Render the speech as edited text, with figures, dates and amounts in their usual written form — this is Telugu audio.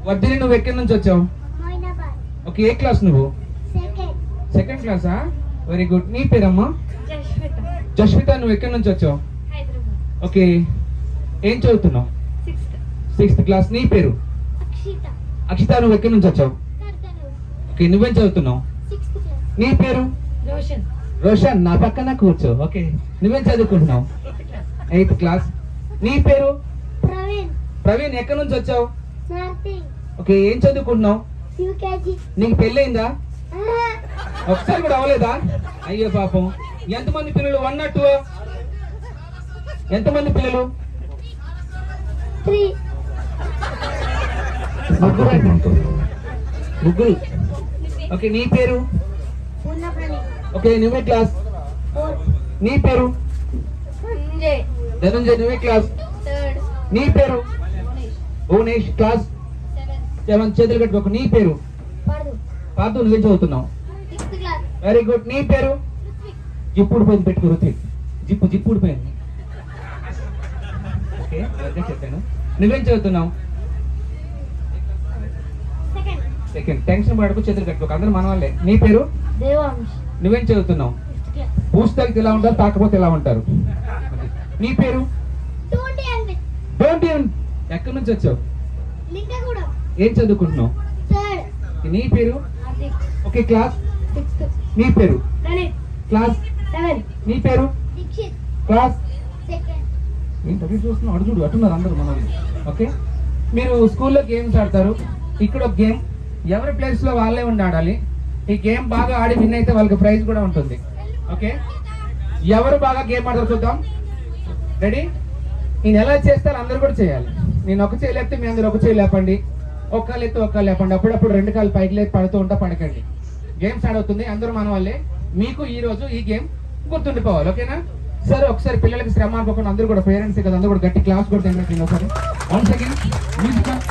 వర్ధిని నువ్వు ఎక్కడి నుంచి వచ్చావు? మొయినాబాద్. ఓకే, ఏ క్లాస్ నువ్వు? సెకండ్. సెకండ్ క్లాసా? Very good. నీ పేరమ్మా? జస్విత. జస్విత, నువ్వు ఎక్కడి నుంచి వచ్చావు? హైదరాబాద్. ఓకే, ఏం చదువుతున్నావు? 6th. 6th class. నీ పేరు? అక్షిత. అక్షిత, నువ్వు ఎక్కడి నుంచి వచ్చావు? కర్కనూర్. ఓకే, నువ్వేం చదువుతున్నావు? 6th class. నీ పేరు? రోషన్. రోషన్, నా పక్కన కూర్చో. ఓకే, నువ్వేం చదువుకుంటున్నావు? 8th class. నీ పేరు? ప్రవీణ్. ప్రవీణ్, ఎక్కడి నుంచి వచ్చావు? నర్సింగ్. ఓకే, ఏం చదువుకుంటున్నావు? యూకేజీ. నీకు పెళ్ళయిందా? ఒకసారి కూడా అవ్వలేదా? అయ్యో పాపం. ఎంతమంది పిల్లలు? 1 or 2? ఎంతమంది పిల్లలు? 3. ముగ్గురు. ఓకే, నీ పేరు? ఉన్నప్రణి. ఓకే, నువ్వే క్లాస్? 4th. నీ పేరు? సంజయ్. ధనంజయ్, నువ్వే క్లాస్? 3rd. నీ పేరు? మోనిష్. Bhuvanesh, class 7th. 7. చేతులు కట్టుకోకు. నీ పేరు? పర్దు. పార్థు, నువ్వేం చదువుతున్నావు? 6th class. Very good. నీ పేరు? జిప్పుడు పోయింది, పెట్టుకో. రుత్విక్, జిప్పుడు పోయింది. ఓకే, చెప్పాను. నువ్వేం చదువుతున్నావు? సెకండ్. సెకండ్. టెన్షన్ పడకు, చేతులు కట్టుకోకు, అందరూ మన వాళ్ళే. నీ పేరు? దేవాంశ్. నువ్వేం చదువుతున్నావు? 5th class. పూస్తాకి ఎలా ఉంటారు, తాకపోతే ఎలా ఉంటారు. నీ పేరు? డోంట్ అన్విత్. డోంట్ ఈవెన్. ఎక్కడి నుంచి వచ్చావు? లింగగూడెం. ఏం చదువుకుంటున్నావు? 3rd. నీ పేరు? హార్దిక్. Okay, class? 6th. నీ పేరు? ప్రణీత్. క్లాస్? 7th. నీ పేరు? దీక్షిత్. క్లాస్? 2nd. ఏంటి అటు చూస్తున్నావు? అటు చూడు, అటున్నారు అందరూ మన వాళ్ళు. ఓకే, మీరు స్కూల్లో గేమ్స్ ఆడతారు. ఇక్కడ ఒక గేమ్, ఎవరి ప్లేస్లో వాళ్ళే ఉండి ఆడాలి. ఈ గేమ్ బాగా ఆడి విన్ అయితే వాళ్ళకి ప్రైజ్ కూడా ఉంటుంది. ఓకే, ఎవరు బాగా గేమ్ ఆడతారు చూద్దాం. రెడీ? నేను ఎలా చేస్తారు అందరూ కూడా చేయాలి. నేను ఒక చేయి లేపితే మీ అందరూ ఒక చేయి లేపండి. ఒక్కళ్ళు ఎత్తి ఒక్కళ్ళు లేపండి. అప్పుడప్పుడు 2 కాళ్ళు పైకి లేపి పడుతూ ఉంటా, పడకండి. గేమ్స్ ఆడవుతుంది, అందరూ మన వాళ్ళే. మీకు ఈ రోజు ఈ గేమ్ గుర్తుండిపోవాలి. ఓకేనా? సరే, ఒకసారి పిల్లలకి శ్రమ అనుకోకుండా అందరూ కూడా పేరెంట్స్ కదా, అందరూ కూడా గట్టి క్లాస్ కూడా తిన్నట్టు ఒకసారి. 1 సెకండ్ మ్యూజిక్ సౌండ్.